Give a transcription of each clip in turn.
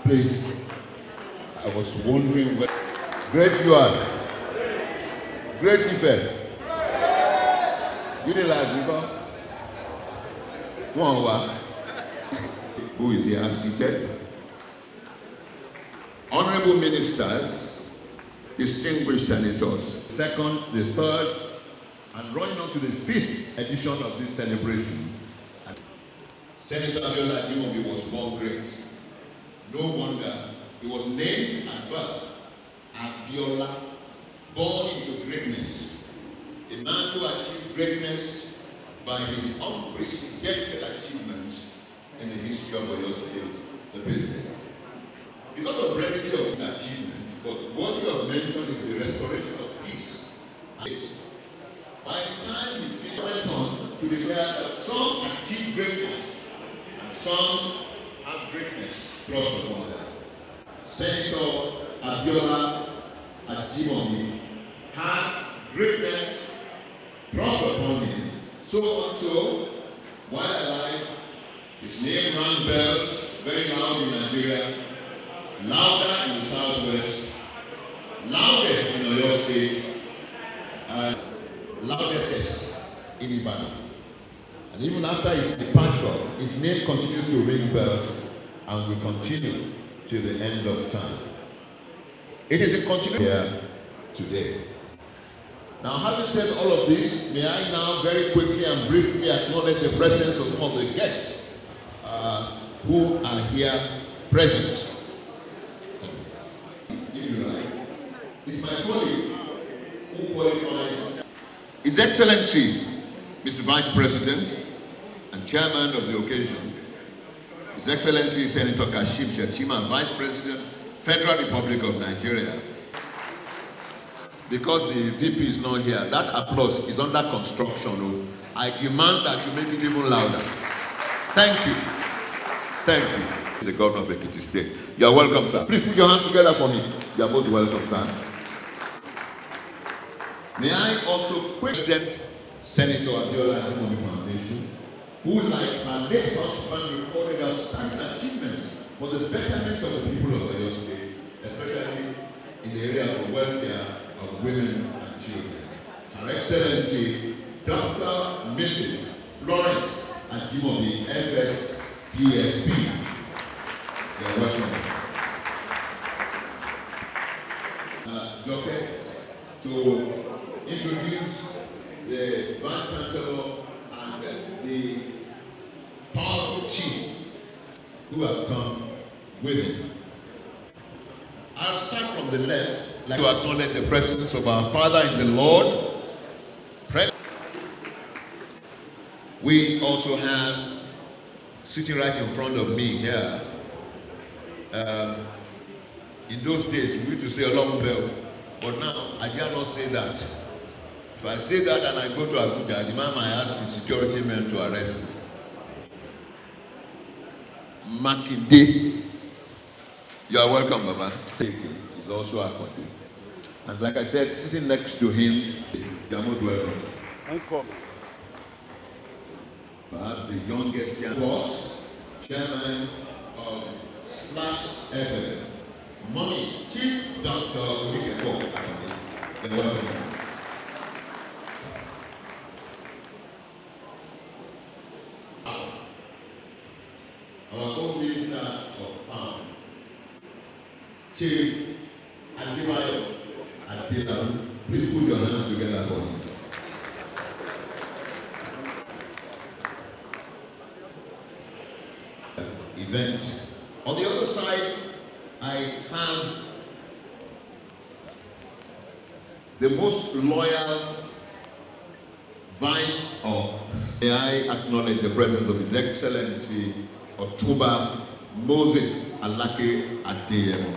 Please, I was wondering where. Great you are. Great Ife. You didn't like River? Who is here seated? Honorable ministers, distinguished senators, second, the third, and running on to the 5th edition of this celebration. Senator Ajimobi was born great. No wonder he was named at birth Abiola, born into greatness. A man who achieved greatness by his unprecedented achievements in the history of Oyo State, the business. Because of brevity of achievements, but worthy of mention is the restoration of peace. By the time he went on to declare that some achieved greatness and some have greatness thrust upon them. Senator Abiola Ajimobi had greatness thrust upon him, so also, while alive, his name rang bells very loud in Nigeria, louder in the southwest, loudest in Oyo State, and loudest in Ibadan. And even after his departure, his name continues to ring bells and will continue till the end of time. It is a continuation here today. Now, having said all of this, may I now very quickly and briefly acknowledge the presence of some of the guests who are here present. It's my colleague who qualifies. His Excellency, Mr. Vice President and Chairman of the occasion, His Excellency Senator Kashim Shettima, Vice President, Federal Republic of Nigeria. Because the VP is not here, that applause is under construction. I demand that you make it even louder. Thank you. Thank you. The Governor of Ekiti State. You are welcome, sir. Please put your hands together for me. You are both welcome, sir. May I also question Senator Abiola Ajimobi Foundation, who, like her late husband, recorded outstanding achievements for the betterment of the people of Oyo State, especially in the area of welfare of women and children. Her Excellency, Dr. Mrs. Florence Ajimobi, FS, PSP. You're welcome. Joke, to introduce the Vice Chancellor and the powerful chief who has come with him. I'll start from the left, like to acknowledge the presence of our Father in the Lord. We also have, sitting right in front of me here, in those days we used to say a long bell, but now I dare not say that. If I say that and I go to Abuja, the man might ask the security men to arrest me. Makinde, you are welcome, Baba. He's also a colleague. And like I said, sitting next to him, you are most welcome. Perhaps the youngest young boss, chairman of Splash FM, Money, Chief Dr. Olikepo. You're welcome. Our own Minister of Farm, Chief Adibayo Adela, please put your hands together for him. Event. On the other side, I have the most loyal vice of. May I acknowledge the presence of His Excellency Otuba Moses Alake Adeyemo.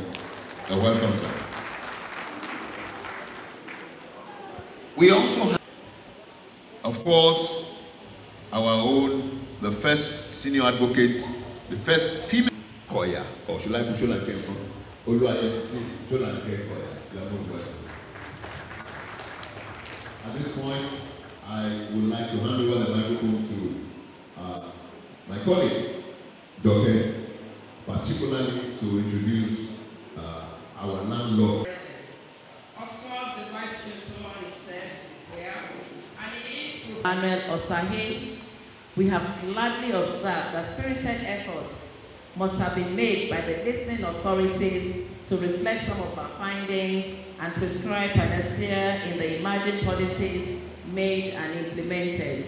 Welcome, sir. We also have, of course, our own, the first senior advocate, the first female Koya, or should I put you like him? At this point, I would like to hand over the microphone to my colleague, Dr. particularly to introduce our landlord. Of course, the Vice Chancellor himself is here, and he is Manuel Osahe. We have gladly observed that spirited efforts must have been made by the listening authorities to reflect some of our findings and prescribe panacea in the emerging policies made and implemented.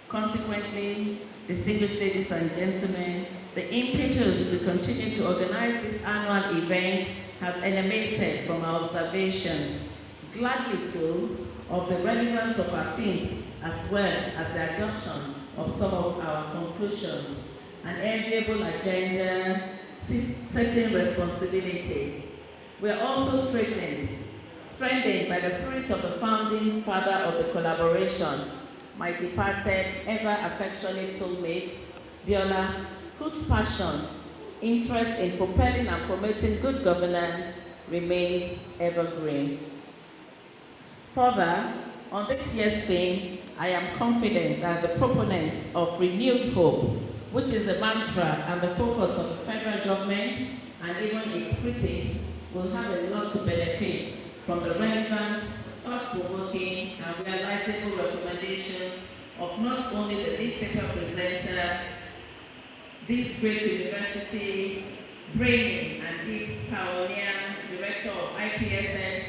Consequently, distinguished ladies and gentlemen, the impetus to continue to organize this annual event has emanated from our observations, gladly too, of the relevance of our themes as well as the adoption of some of our conclusions, an enviable agenda, setting responsibility. We are also strengthened by the spirit of the founding father of the collaboration, my departed, ever affectionate soulmate, Biola, whose passion, interest in propelling and promoting good governance remains evergreen. Further, on this year's theme, I am confident that the proponents of renewed hope, which is the mantra and the focus of the federal government and even its critics, will have a lot to benefit from the relevant, thought-provoking and realizable recommendations of not only the lead paper presenter, this great university, brainy and deep pioneer, director of IPSS,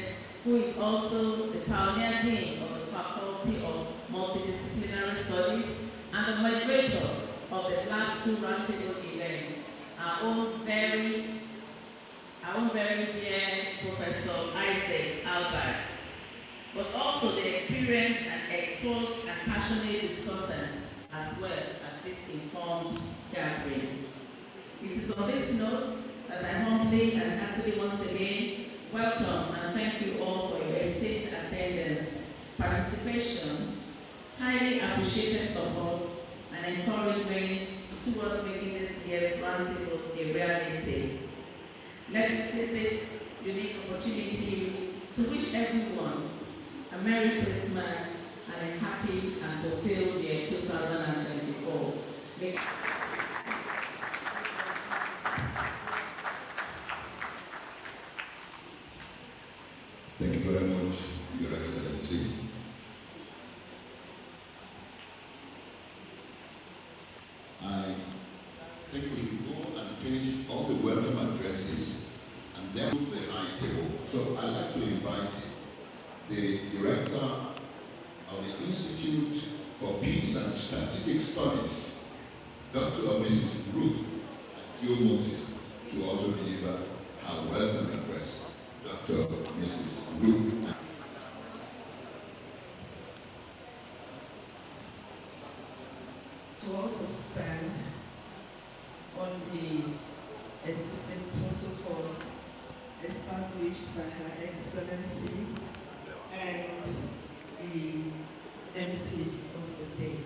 who is also the pioneer dean of the Faculty of Multidisciplinary Studies and the moderator of the last two roundtable events, our own very dear Professor Isaac Albert, but also the experienced and exposed and passionate discussants as well as this informed gathering. It is on this note that I humbly and heartily once again welcome and thank you all for your esteemed attendance, participation, highly appreciated support, and encouragement towards making this year's roundtable a reality. Let me seize this unique opportunity to wish everyone a Merry Christmas and a happy and fulfilled year 2024. Thank you very much, Your Excellency. I think we should go and finish all the welcome addresses and then move the high table. So I'd like to invite the Director of the Institute for Peace and Strategic Studies, Dr. Mrs. Ruth Moses, to also deliver her welcome address. Dr. Mrs. Ruth. To also stand on the existing protocol established by Her Excellency and the MC of the day.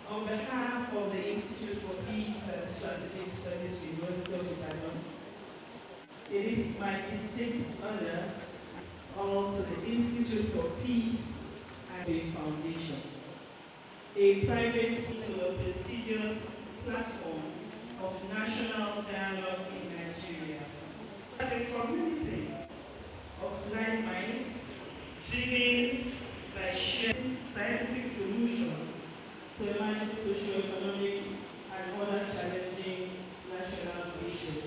On behalf of the Institute for Peace and Strategic Studies, University of Ibadan, it is my distinct honor also the Institute for Peace and the Foundation, a private, prestigious platform of national dialogue in Nigeria. As a community of like minds, driven by sharing scientific solutions to emerging socio-economic and other challenging national issues.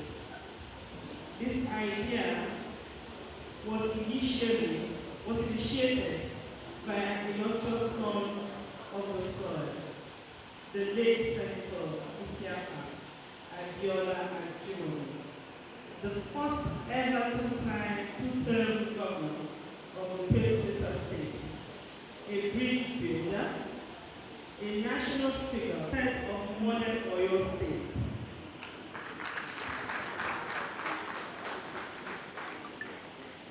This idea was initiated by an illustrious son of the soil, the late Senator Ajimobi, the first ever two-term governor of the Pesita State, a bridge builder, a national figure of modern Oyo State.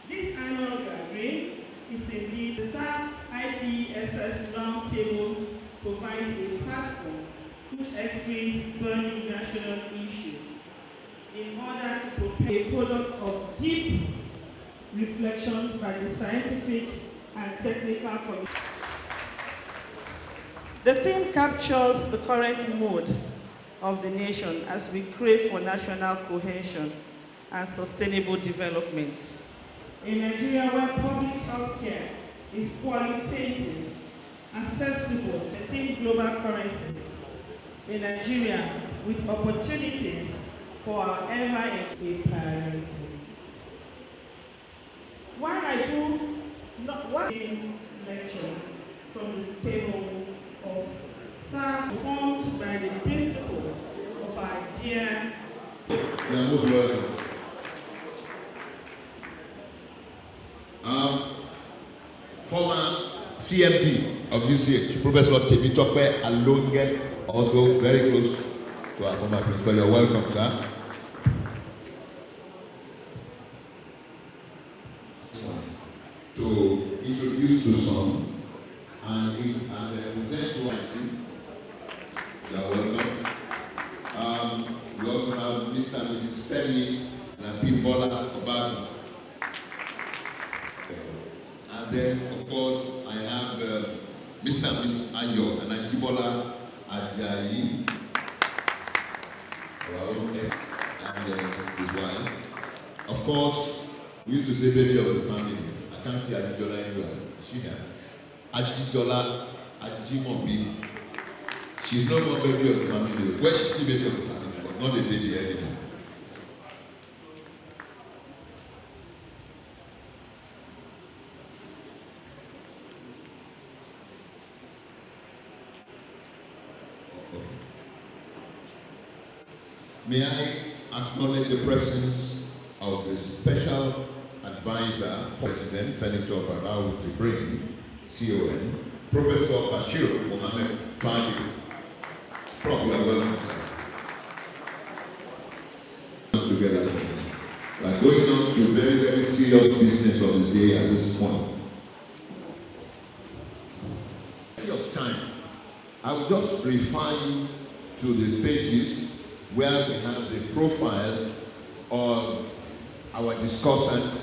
This annual gathering is indeed the SAP IPSS Roundtable provides a platform which explains burning national issues in order to prepare a product of deep reflection by the scientific and technical community. The theme captures the current mood of the nation as we crave for national cohesion and sustainable development. In Nigeria, where public health care is qualitative, accessible, esteemed global currencies, in Nigeria, with opportunities for our ever a priority. While I do not want to lecture from this table of SAR formed by the principles of our dear. Former CMD of UCH, Professor Temitope Alonge, also very close to our former principal. You're welcome, sir. To introduce to some and present to us. You're welcome. We also have Mr. and Mrs. Femi and Pimbola Obama. And then, of course, I have Mr. and Mrs. Ayo and Ajimobi Ajayi, and his wife. Of course, we used to say baby of the family. I can't see Ajijola anywhere. She here. Ajijola Ajimobi. She's no more baby of the family. Well, she's still baby of the family, but not a baby anymore. May I acknowledge the presence of the Special Advisor, President Senator Barau Jibrin, CON, Professor Bashir Mohammed Fadi. Prof, you are welcome. Together. We are going on to very, very serious business of the day at this point. Of time, I will just refer you to the pages where we have the profile of our discussants.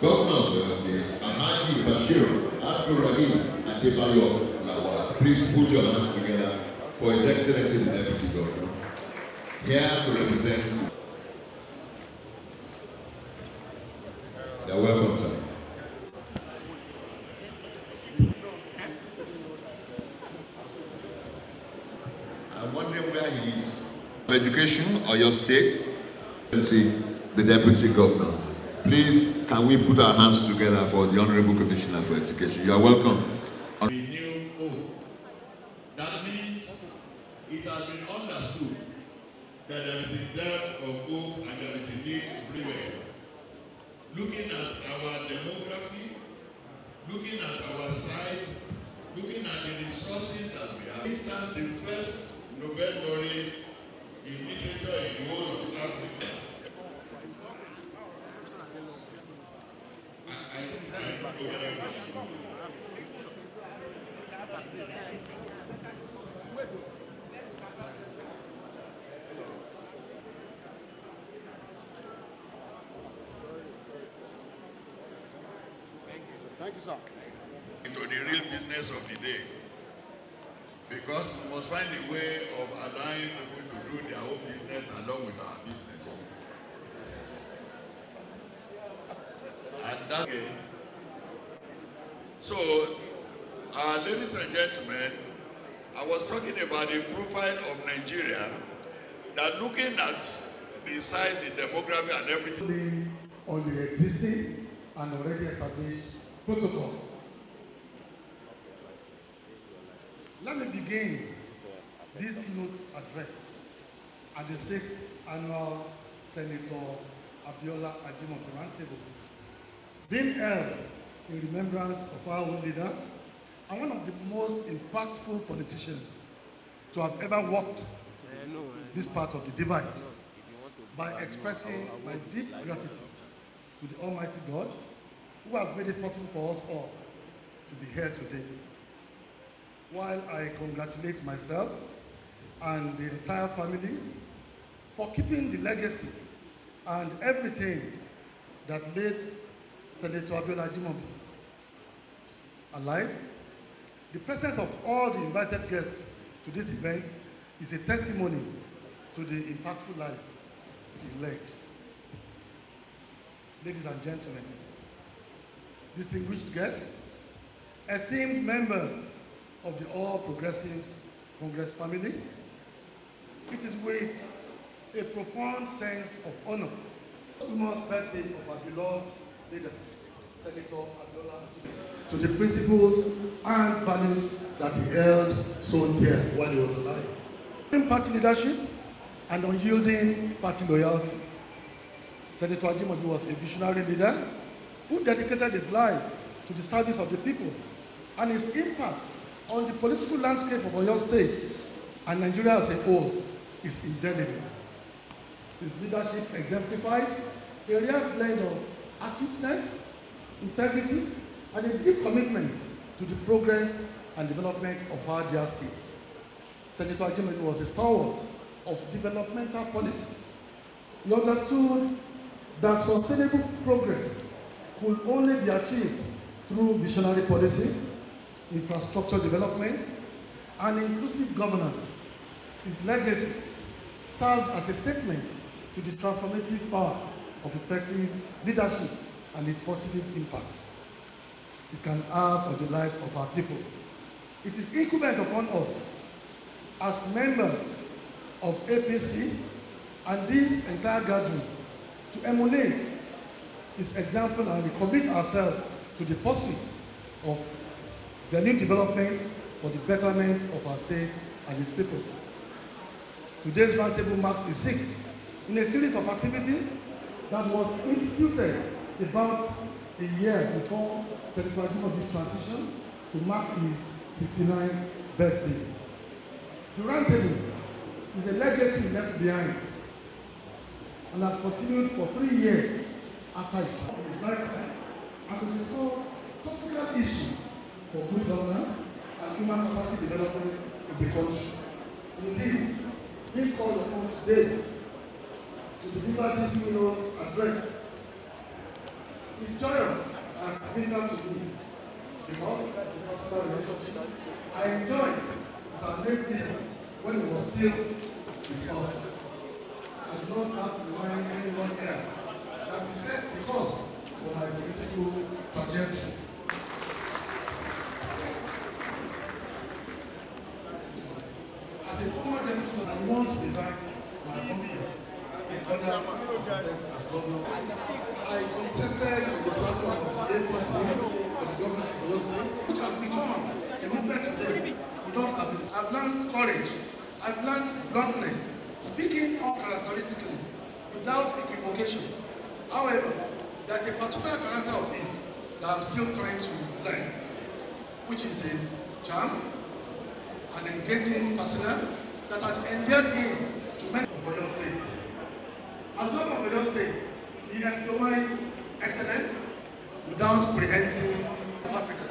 Governor of the State, Alhaji Bashir Abdurrahim Adebayo Lawal. Please put your hands together for His Excellency the Deputy Governor, here to represent. You're welcome, sir. I'm wondering where he is. Education or your state? See the Deputy Governor. Please, can we put our hands together for the Honorable Commissioner for Education? You are welcome. A new hope. That means it has been understood that there is a depth of hope and there is a need everywhere. Looking at our demography, looking at our size, looking at the resources that we have. For instance, the first Nobel laureate in literature in the whole of Africa. Thank you, sir. Into the real business of the day. Because we must find a way of allowing people to do their own business along with our business. And that way. So, ladies and gentlemen, I was talking about the profile of Nigeria, that looking at the size, the demography and everything. On the existing and already established protocol. Let me begin this keynote address at the 6th Annual Senator Abiola Ajimobi Roundtable, being held in remembrance of our own leader and one of the most impactful politicians to have ever walked this part of the divide, by expressing my deep gratitude to the Almighty God who has made it possible for us all to be here today. While I congratulate myself and the entire family for keeping the legacy and everything that late Senator Abiola Ajimobi alive, the presence of all the invited guests to this event is a testimony to the impactful life he led. Ladies and gentlemen, distinguished guests, esteemed members of the All Progressives Congress family, it is with a profound sense of honor Posthumous birthday of our beloved leader, Senator Abiola Ajimobi, to the principles and values that he held so dear while he was alive. In party leadership and unyielding party loyalty, Senator Ajimobi was a visionary leader who dedicated his life to the service of the people, and his impact on the political landscape of Oyo State and Nigeria as a whole is indelible. His leadership exemplified a rare blend of astuteness, integrity, and a deep commitment to the progress and development of our dear states. Senator Ajimobi was a stalwart of developmental politics. He understood that sustainable progress could only be achieved through visionary policies, infrastructure development, and inclusive governance. His legacy serves as a statement to the transformative power of effective leadership and its positive impacts it can have on the lives of our people. It is incumbent upon us as members of APC and this entire gathering to emulate his example and commit ourselves to the pursuit of genuine development for the betterment of our state and its people. Today's roundtable marks the 6th in a series of activities that was instituted about a year before Senator Ajimobi's transition to mark his 69th birthday. The Roundtable is a legacy left behind and has continued for 3 years after his lifetime, and to discuss topical issues for good governance and human capacity development in the country. Indeed, he called upon today to deliver this keynote address. It's joyous and significant to me because of the personal relationship I enjoyed with our late leader when he was still with us. I do not have to remind anyone here that he set the course for my political trajectory. As a former deputy, I once resigned my office in order to contest as governor. I contested on the platform of the APC for the government of Oyo State, which has become a movement today. I've learned courage, I've learned bluntness, speaking uncharacteristically, without equivocation. However, there's a particular character of his that I'm still trying to learn, which is his charm, an engaging persona that had endeared him to many of Oyo State. As one of Oyo State, he employs excellence without preempting Africa.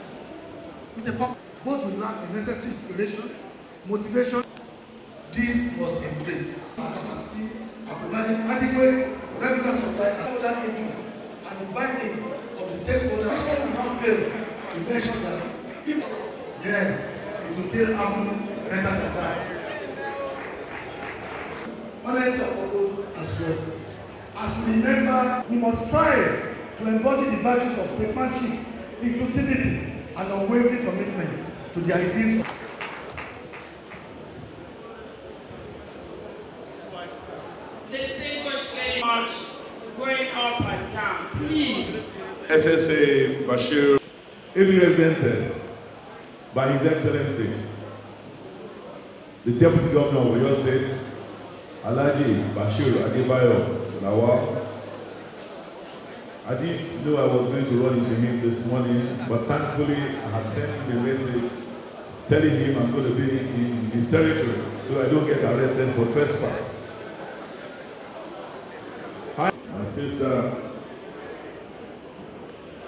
With a purpose, both will lack the necessary inspiration, motivation. This was in place. Our capacity of providing adequate regular supply and other input and the binding of the stakeholders will not fail to mention that if yes, it will still happen better than that. Honesty of purpose as well. As we remember, we must strive to embody the virtues of statesmanship, inclusivity, and unwavering commitment to the ideals of distinguished march going up and down, please. SSA Bashir is represented by His Excellency, the Deputy Governor of Oyo State, Alhaji Bashir Adebayo Lawal. I didn't know I was going to run into him this morning, but thankfully I had sent him a message telling him I'm going to be in his territory so I don't get arrested for trespass. Hi, my sister,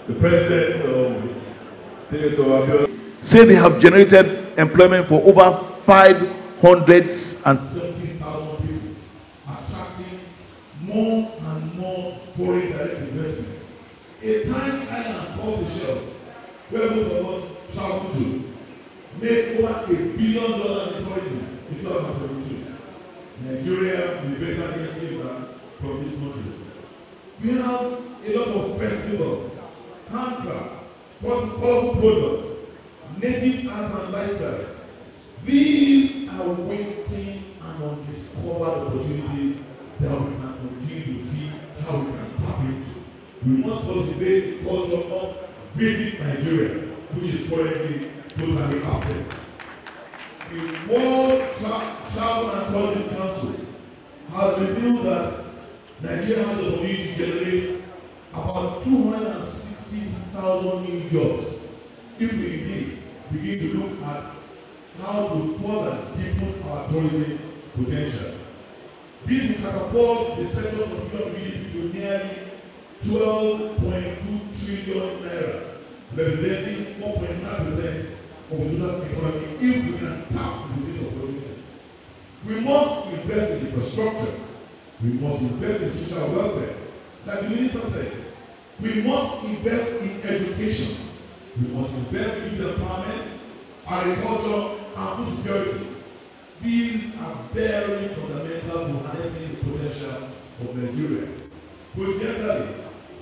the President of Senator Abiola, say they have generated employment for over 570,000 people, attracting more and more foreign direct investment. A tiny island called the Shells, where most of us travel to, made over $1 billion in tourism in 2022. Nigeria will be better against from this country. We have a lot of festivals, handcrafts, colorful products, native arts and lifestyles. These are waiting and undiscovered opportunities that we can continue to see how we can tap into. We must cultivate the culture of visit Nigeria, which is currently totally absent. The World Travel and Tourism Council has revealed that Nigeria has the ability to generate about 260,000 new jobs if we indeed begin to look at how to further deepen our tourism potential. This will catapult the sector's official GDP to nearly 12.2 trillion naira, representing 4.9% of the total economy if we can tap into this opportunity. We must invest in infrastructure. We must invest in social welfare. Like the minister said, we must invest in education. We must invest in empowerment, agriculture, and food security. These are very fundamental to harnessing the potential of Nigeria. Coincidentally,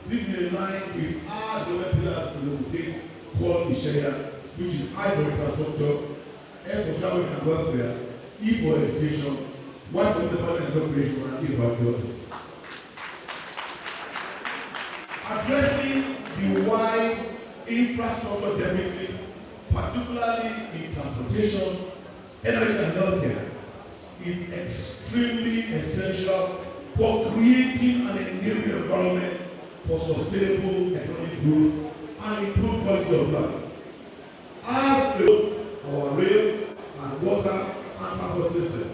this is in line with our development pillars in the state called Ishaya, which is I for infrastructure, S for travel and welfare, E for education, Y for development and cooperation, and E for agriculture. Addressing the wide infrastructure deficits, particularly in transportation, energy and healthcare, is extremely essential for creating an enabling environment for sustainable economic growth and improved quality of life. As our rail and water and transport system,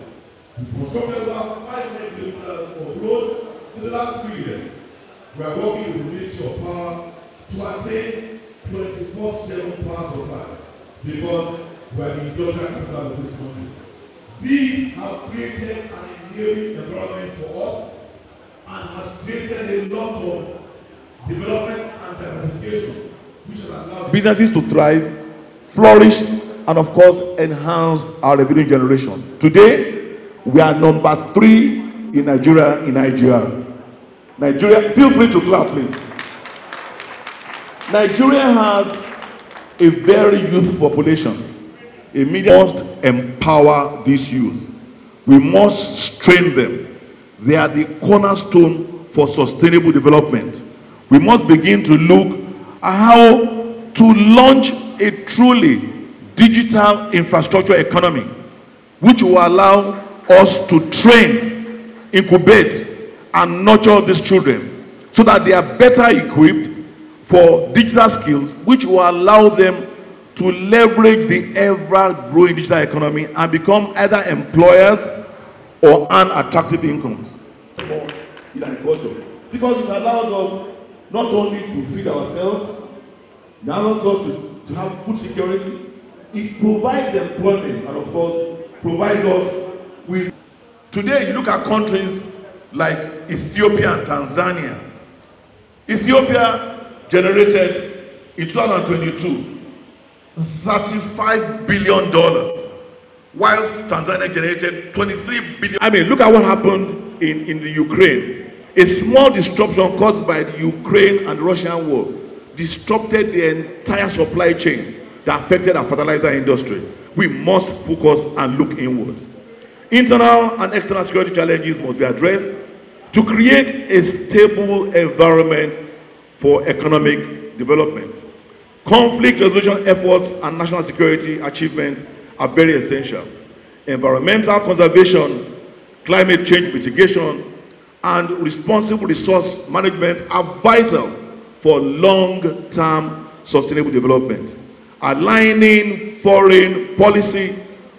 we constructed about 500 kilometers of road in the last 3 years. We are working with the Ministry of Power to attain 24/7 power supply because we are the industrial capital of this country. These have created an enabling environment for us and has created a lot of development and diversification, which has allowed businesses to thrive, flourish, and of course enhance our revenue generation. Today, we are number 3 in Nigeria in IGR. Nigeria, feel free to clap, please. Nigeria has a very youthful population. A media must empower these youth. We must strengthen them. They are the cornerstone for sustainable development. We must begin to look at how to launch a truly digital infrastructure economy, which will allow us to train, incubate, and nurture these children so that they are better equipped for digital skills, which will allow them to leverage the ever-growing digital economy and become either employers or earn attractive incomes in agriculture. Because it allows us not only to feed ourselves, it allows us to have food security, it provides employment, and of course provides us with. Today you look at countries like Ethiopia and Tanzania. Ethiopia generated in 2022 $35 billion, whilst Tanzania generated $23 billion. I mean, look at what happened in the Ukraine. A small disruption caused by the Ukraine and Russian war disrupted the entire supply chain that affected our fertilizer industry. We must focus and look inwards. Internal and external security challenges must be addressed to create a stable environment for economic development. Conflict resolution efforts and national security achievements are very essential. Environmental conservation, climate change mitigation, and responsible resource management are vital for long-term sustainable development. Aligning foreign policy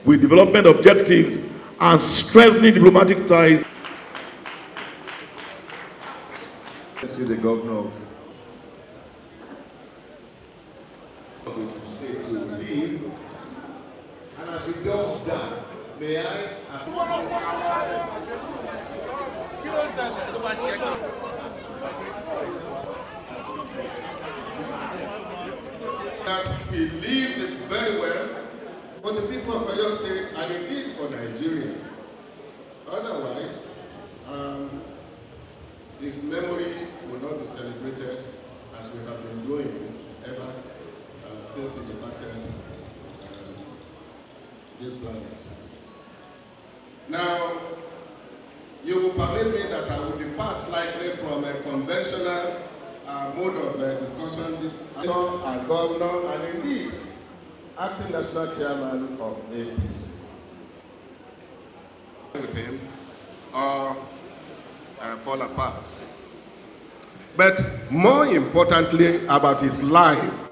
with development objectives and strengthening diplomatic ties. See the governor of the state to leave, and as he does that, may I that he lived it very well for the people of Oyo State and indeed for Nigeria. Otherwise, his memory will not be celebrated as we have been doing ever since he departed this planet. Now, you will permit me that I will depart slightly from a conventional mode of discussion. This and governor, and indeed, acting national chairman of APC. With him, or fall apart. But more importantly about his life,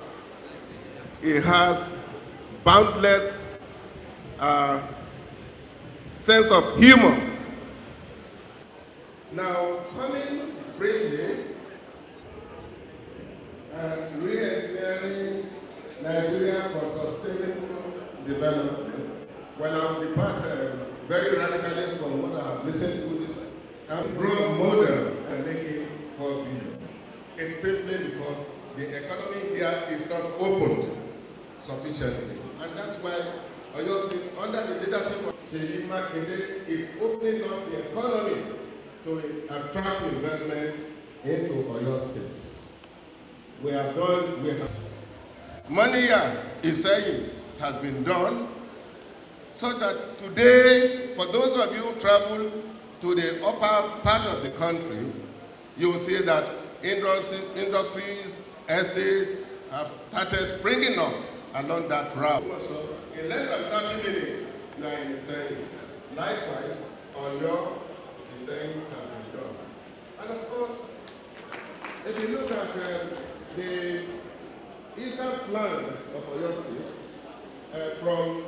he has boundless sense of humor. Now, coming briefly, re-engineering Nigeria for sustainable development. Well, I will depart very radically from what I have listened to this broad model and make it 4 billion. It's simply because the economy here is not opened sufficiently. And that's why Oyo State, under the leadership of Sanjay is opening up the economy to attract investment into Oyo State. We have money here is saying has been done, so that today, for those of you who travel to the upper part of the country, you will see that industries, estates have started springing up along that route. So in less than 30 minutes, you are in the same. Likewise, Oyo, the same can be done. And of course, if you look at the eastern flank of Oyo State, from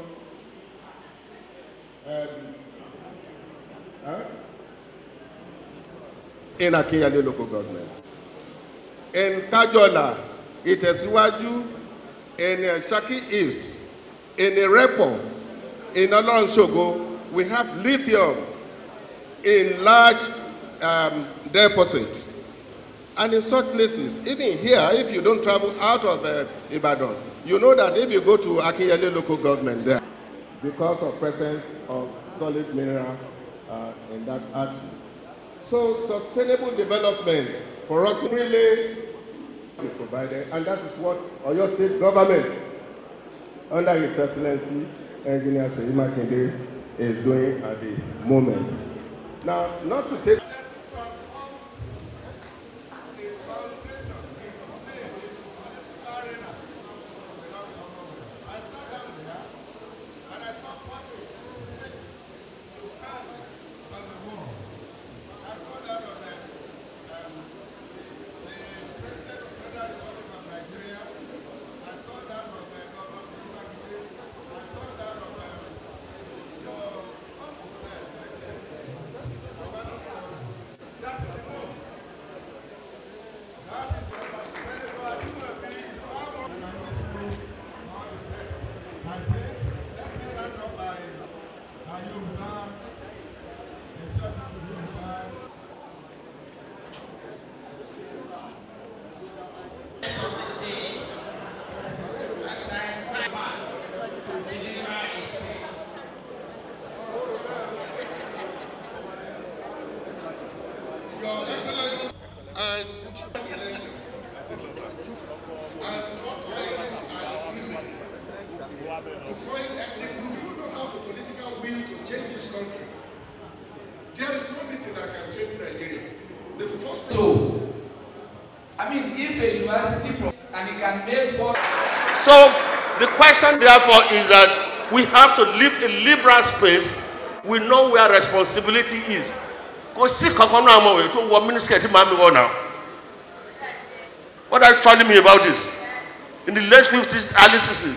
in Akinyele local government, in Tajola, Itesiwaju, in Shaki East, in Irepo, in Olorunsogo, we have lithium in large deposit. And in such places, even here, if you don't travel out of Ibadan, you know that if you go to Akinyele local government there, because of presence of solid mineral in that axis. So sustainable development for us really is provided, and that is what Oyo State government, under His Excellency Engineer Sanjay is doing at the moment. Now, not to take So the question therefore is that we have to live in liberal space. We know where responsibility is. What are you telling me about this? In the late 50s, early 60s,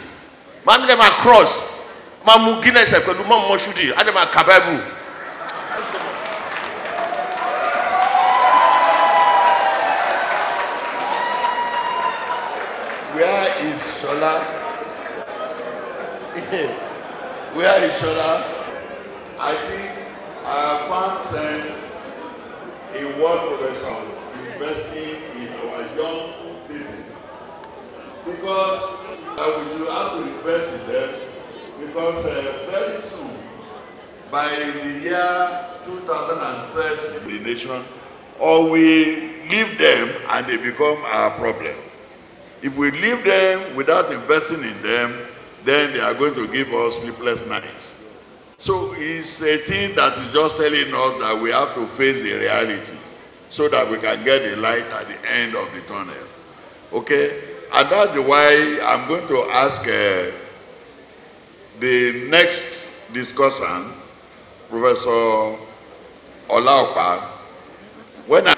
man them across, man Guinness, man Moshudi, and them Kababu. Where is Shola? Where is Shola? I think I have found sense in one profession, investing in our young people. Because we should have to invest in them, because very soon, by the year 2030, the nation, or we leave them and they become our problem. If we leave them without investing in them, then they are going to give us sleepless nights. So it's a thing that is just telling us that we have to face the reality so that we can get the light at the end of the tunnel. Okay? And that's why I'm going to ask the next discussant, Professor Olaopa. When I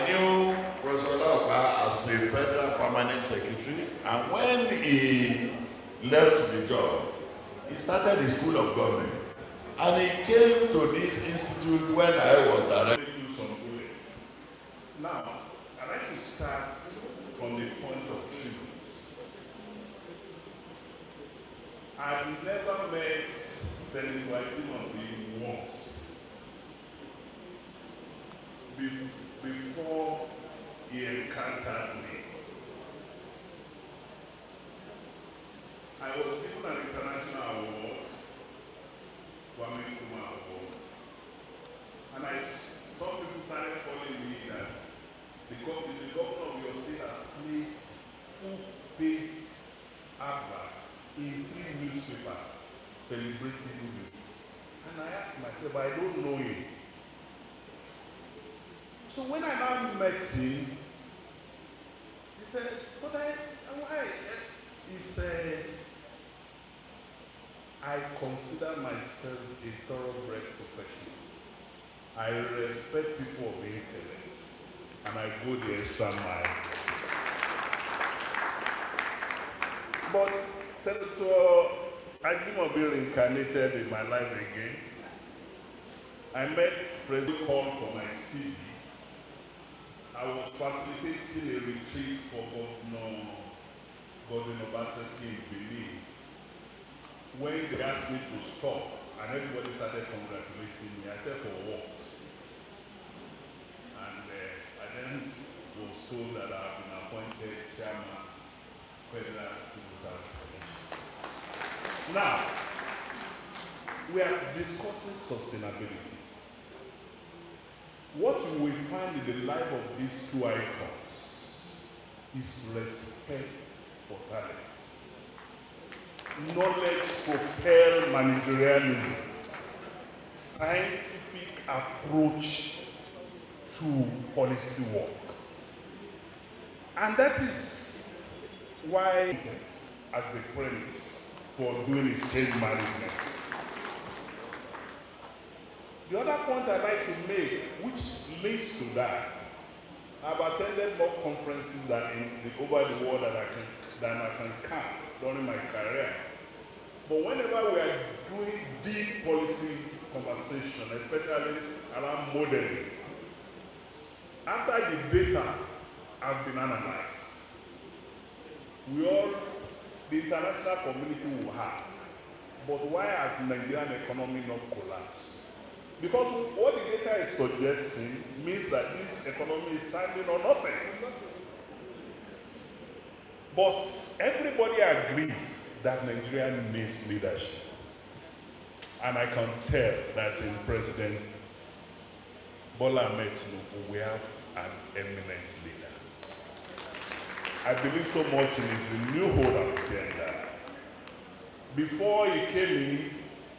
knew Professor Olaopa as the Federal Permanent Secretary, and when he left the job, he started the School of Government. And he came to this institute when I was director. Now, I'd like to start from the point of truth. I've never met Senator Ajimobi once before he encountered me. I was given an international award, award, and some people started calling me that the governor of your state has placed 2-page advert in 3 newspapers celebrating you. And I asked myself, I don't know him. So when I now met him, he said, but why? He said, I consider myself a thoroughbred professional. I respect people of intellect, and I go the extra mile. But Senator Ajimobi reincarnated in my life again. I met President call for my CV. I was facilitating a retreat for Governor Obaseki in Benin. When they asked me to stop, and everybody started congratulating me, I said, for what? And I then was told that I have been appointed chairman of Federal Civil Service Commission. Now, we are discussing sustainability. What you will find in the life of these two icons is respect for talent. Knowledge propel managerialism, scientific approach to policy work. And that is why, as the premise for doing a change management. The other point I'd like to make, which links to that, I've attended more conferences over the world than I can count during my career. But whenever we are doing deep policy conversation, especially around modeling, after the data has been analyzed, the international community will ask, but why has the Nigerian economy not collapsed? Because what the data is suggesting means that this economy is standing on nothing. But everybody agrees that Nigeria needs leadership. And I can tell that in President Bola Ahmed Tinubu, we have an eminent leader. I believe so much in his renewal agenda. Before he came in,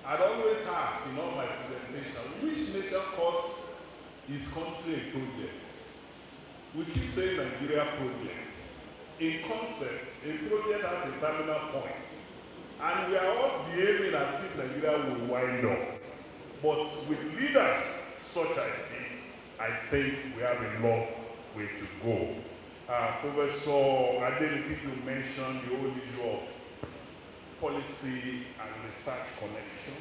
I'd always ask in all my presentations, which nation calls his country a project? We keep saying Nigeria project. In concept, a project has a terminal point. And we are all behaving as if Nigeria will wind up. But with leaders such as this, I think we have a long way to go. Professor Ajimobi mentioned the whole issue of policy and research connection.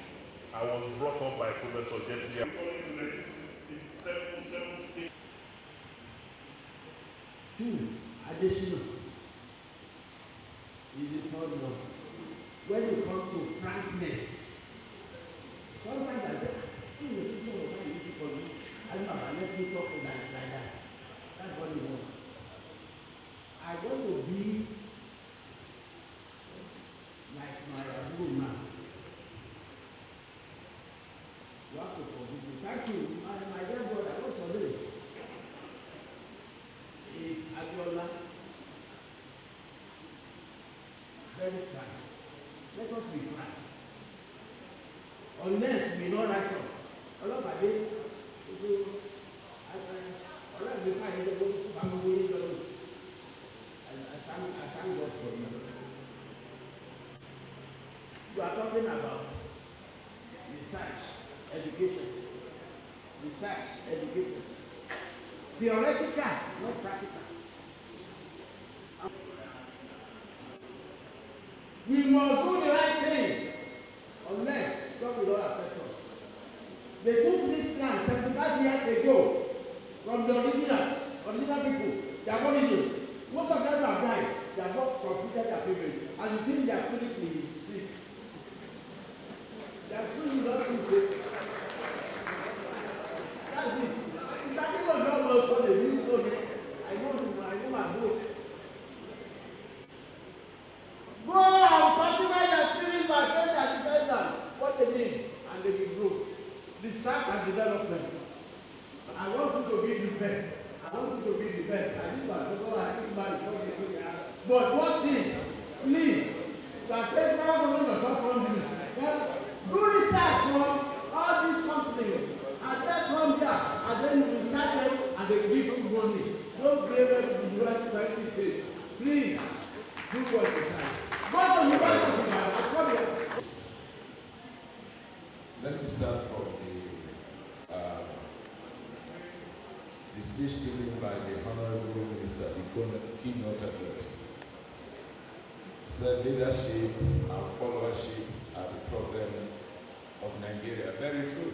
I was brought up by Professor Jeffrey. Additional is the third one. When it comes to frankness, sometimes I say, let me talk like that. That's what you want. I want to be like my room now. You have to forgive me. Thank you. My dear brother, what's your name? very frank. Let us be frank. Unless we don't rise up. A lot of days, I thank God for you. You are talking about research, education. Research, education. Theoretical, not practical. We must do the right thing, unless God will not accept us. They took this land 75 years ago from the original people, their origins. Most of them have died. They have not completed their payment. And you think their spirit will speak. Their spirit will not speak. That's it. If anyone don't know what they do, so I know my book. Go and cultivate their spirits by telling their descendants what they need, and they will grow. Research and development. I want you to be the best. I want you to be the best. I think but one thing, please, you are saying, yourself from me. Do research for all these companies, and then come here, and then you will charge them, and they will give you money. Don't blame them to do anything. Please, do what you can. Go to university, Let me start from the speech given by the Honorable Minister, the keynote address. He said leadership and followership are the problem of Nigeria. Very true.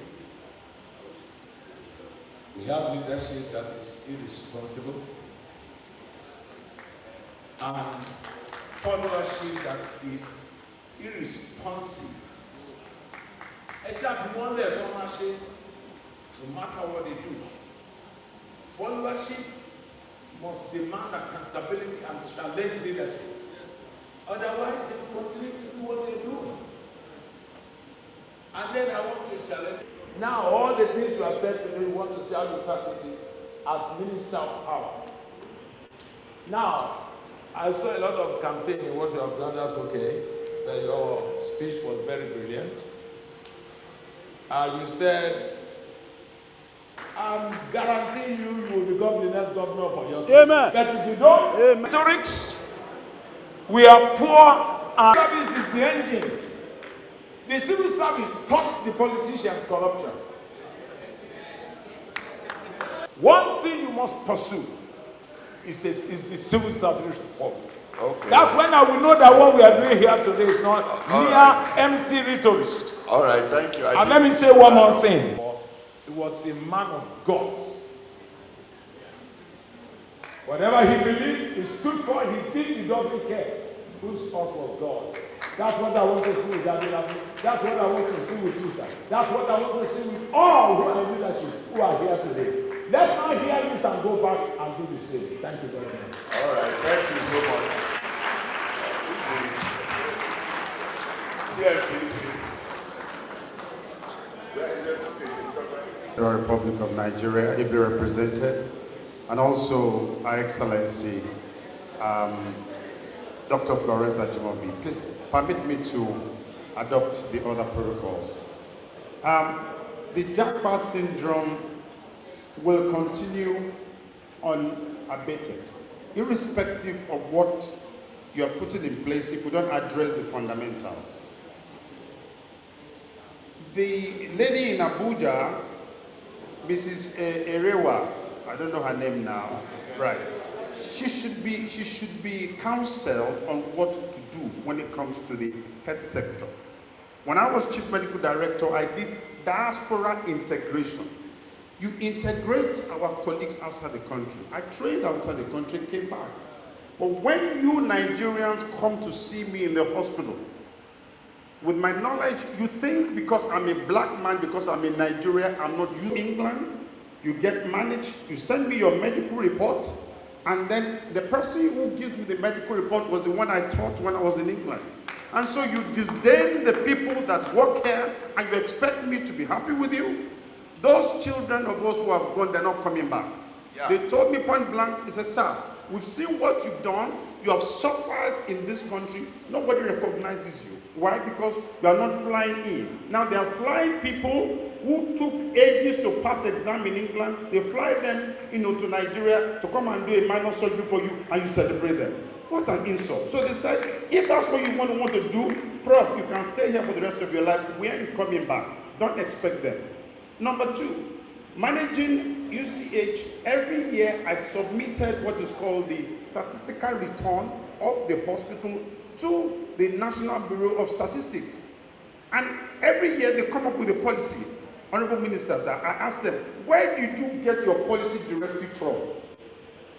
We have leadership that is irresponsible and followership that is irresponsive. Except one level, no matter what they do. Followership must demand accountability and challenge leadership. Otherwise, they will continue to do what they do. And then I want to challenge. Now, all the things you have said today, we want to see how you practice it as Minister of Power. Now, I saw a lot of campaigning in what you have done, that's okay. But your speech was very brilliant. You said, I'm guaranteeing you will become the next governor for your state. Amen. But if you don't, rhetorics, we are poor, and service is the engine. The civil service taught the politicians corruption. One thing you must pursue is the civil service reform. Okay. That's when I will know that what we are doing here today is not mere empty rhetoric. All right, thank you. And let me say one more thing. He was a man of God. Whatever he believed, he stood for, he did, he doesn't care. Whose spouse was God? That's what I want to see with David. That's what I want to see with Jesus. That's what I want to see with all who are in leadership, who are here today. Let's not hear this and go back and do the same. Thank you very much. All right, thank you so much. CFP, please. The Republic of Nigeria, ably represented, and also Her Excellency, Dr. Florence Ajimobi. Please permit me to adopt the other protocols. The Japa syndrome will continue unabated, irrespective of what you are putting in place if we don't address the fundamentals. The lady in Abuja, Mrs. Erewa, I don't know her name now, right? She should be counseled on what to do when it comes to the health sector. When I was Chief Medical Director, I did diaspora integration. You integrate our colleagues outside the country. I trained outside the country, came back. But when you Nigerians come to see me in the hospital, with my knowledge, you think because I'm a black man, because I'm in Nigeria, I'm not you in England, you get managed, you send me your medical report, and then the person who gives me the medical report was the one I taught when I was in England. And so you disdain the people that work here, and you expect me to be happy with you? Those children of us who have gone, they're not coming back. Yeah. They told me point blank, they said, sir, we've seen what you've done. You have suffered in this country. Nobody recognizes you. Why? Because you are not flying in. Now they are flying people who took ages to pass exam in England. They fly them, to Nigeria to come and do a minor surgery for you, and you celebrate them. What an insult. So they said, if that's what you want to do, Prof, you can stay here for the rest of your life. We ain't coming back. Don't expect them. Number two, managing UCH, every year I submitted what is called the statistical return of the hospital to the National Bureau of Statistics. And every year they come up with a policy. Honorable Ministers, I asked them, where did you get your policy directive from?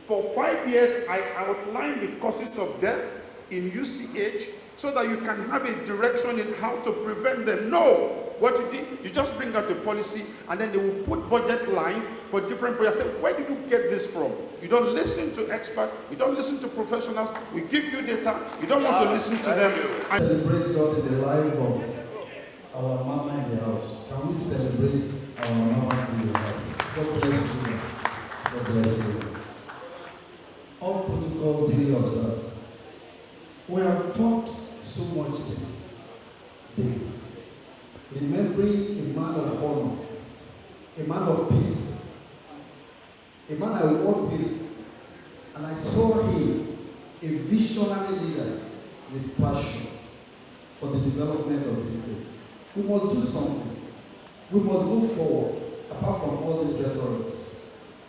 For 5 years, I outlined the causes of death in UCH so that you can have a direction in how to prevent them. No! What you did, you just bring out a policy and then they will put budget lines for different projects. Say, where did you get this from? You don't listen to experts, you don't listen to professionals, we give you data, you don't want to listen to them. Celebrate God in the life of our mama in the house. Can we celebrate our mama in the house? God bless you. God bless you. All protocols duly observed. We have taught so much this day. Remembering a man of honor, a man of peace, a man I worked with, and I saw him, a visionary leader with passion for the development of the state. We must do something. We must move forward, apart from all these rhetorics.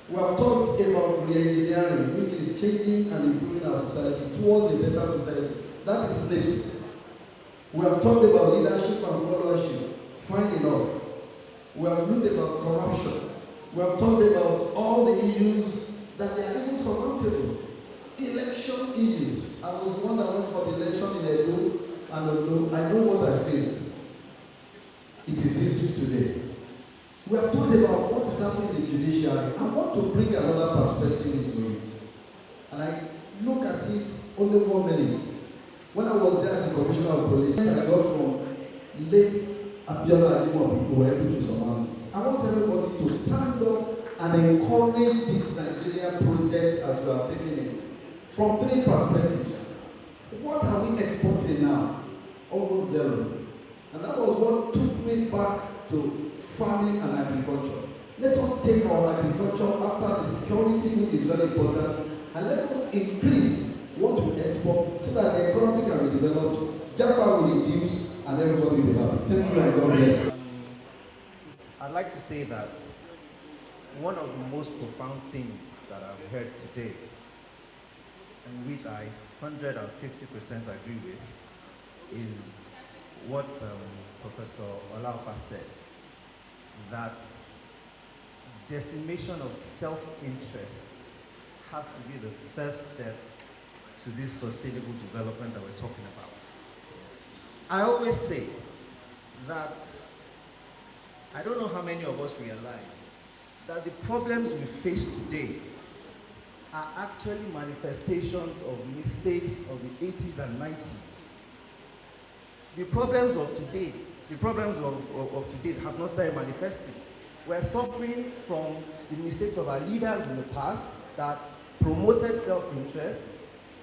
We have talked about re-engineering, which is changing and improving our society towards a better society. That is NIPS. We have talked about leadership and followership. Fine enough. We have looked about corruption. We have talked about all the issues that they are even surmountable. Election issues. I was one that went for the election in Edo, and although I know what I faced, it is history today. We have talked about what is happening in the judiciary. I want to bring another perspective into it. And I look at it only 1 minute. When I was there as a commissioner of police, I got from late Ajimobi, we were able to surmount it. I want everybody to stand up and encourage this Nigerian project as we are taking it. From 3 perspectives. What are we exporting now? Almost zero. And that was what took me back to farming and agriculture. Let us take our agriculture after the security need is very important, and let us increase what we export so that the economy can be developed, Japa will reduce, and everybody will be happy. Thank you and God bless. I'd like to say that one of the most profound things that I've heard today, and which I 150% agree with, is what Professor Olaupa said, that decimation of self-interest has to be the first step to this sustainable development that we're talking about. I always say that I don't know how many of us realize that the problems we face today are actually manifestations of mistakes of the 80s and 90s. The problems of today, of today have not started manifesting. We're suffering from the mistakes of our leaders in the past that promoted self-interest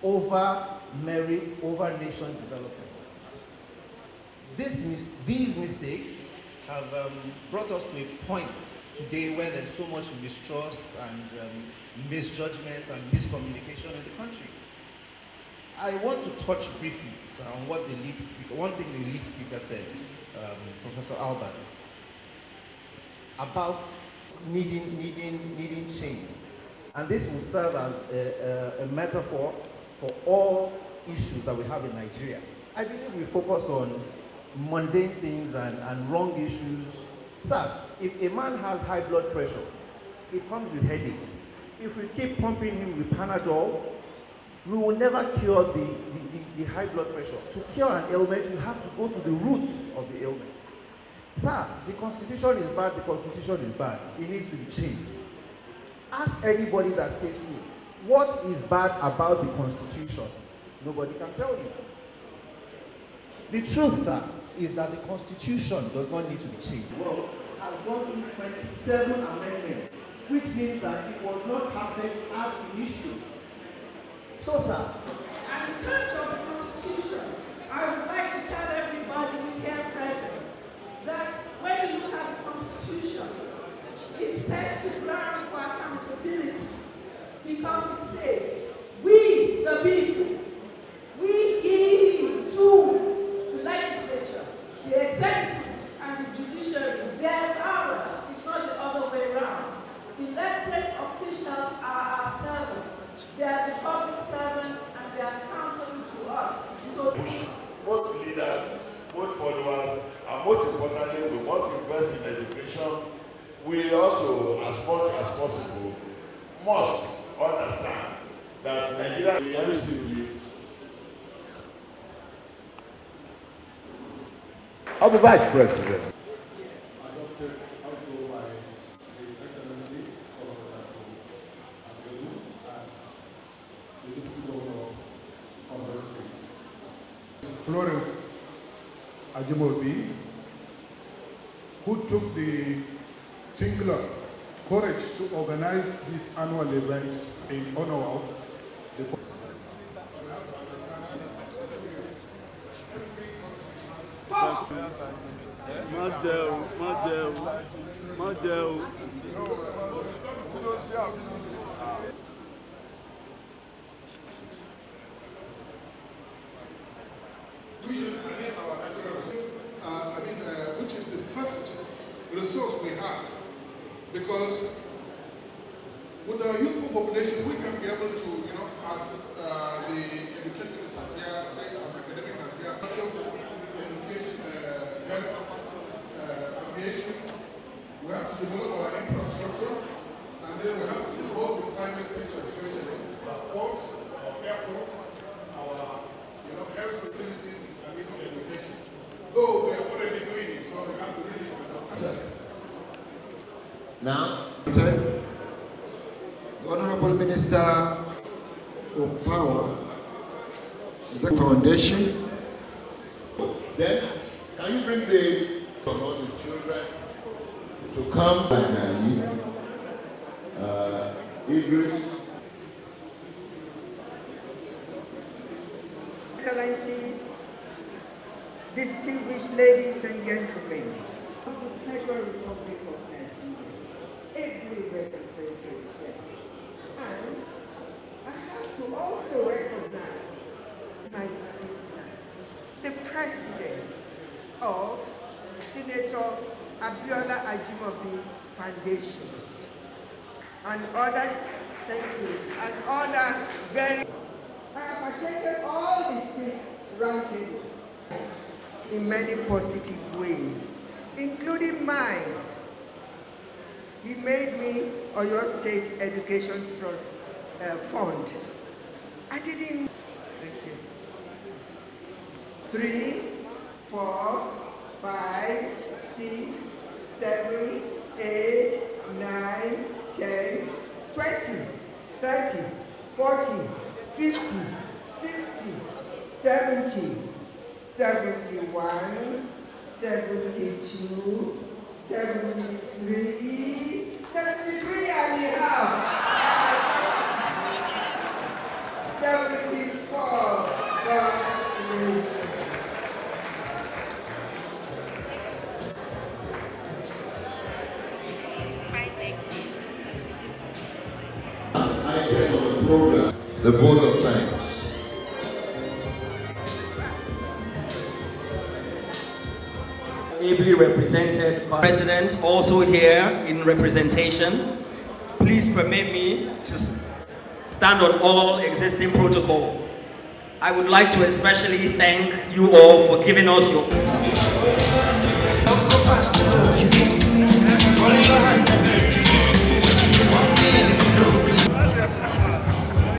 over merit, over nation development. These mistakes have brought us to a point today where there's so much mistrust and misjudgment and miscommunication in the country. I want to touch briefly on what the lead speaker, one thing the lead speaker said, Professor Albert, about needing change. And this will serve as a metaphor for all issues that we have in Nigeria. I believe we focus on mundane things and wrong issues. Sir, if a man has high blood pressure, it comes with headache. If we keep pumping him with Panadol, we will never cure the high blood pressure. To cure an ailment, you have to go to the roots of the ailment. Sir, the Constitution is bad, the Constitution is bad. It needs to be changed. Ask anybody that says so. What is bad about the Constitution? Nobody can tell you. The truth, sir, is that the Constitution does not need to be changed. The world has gone through 27 amendments which means that it was not perfect ab initio. So, sir. And in terms of the Constitution, I would like to tell everybody here present that when you look at the Constitution, it sets the ground for accountability because it says, we, the people, we give to the legislature, the executive, and the judiciary their powers. It's not the other way around. Elected officials are our servants. They are the public servants and they are accountable to us. So both leaders, both followers, and most importantly, we must invest in education. We also, as much as possible, must understand that Nigeria is of the Vice President. Florence Ajimobi, who took the singular courage to organize this annual event in honor of the which is the first resource we have, because with our youthful population, we can be able to, as the educationists have there, as academic has there, education, health, aviation, we have to develop our infrastructure, and then we have to develop the private sector, especially our ports, our airports, our health facilities, and even education. Though we are already doing it, so we have to really understand. Now, the Honorable Minister of Power, the Foundation. Then, can you bring all the children to come? Idris. Excellencies, distinguished ladies and gentlemen of the Federal Republic of Nigeria, ably represented here. And I have to also recognize my sister, the president of Senator Abiola Ajimobi Foundation, and other, thank you, and other very. I have attended all the 6 roundtables in many positive ways, including mine. He made me Oyo State Education Trust Fund. I didn't. Thank you. 3, 4, 5, 6, 7, 8, 9, 10, 20, 30, 40, 50, 60, 70, 71, 72, 73, 73 and a half, 74, congratulations. Item of the program, the vote of thanks. Ably represented by the President, also here in representation. Please permit me to stand on all existing protocol. I would like to especially thank you all for giving us your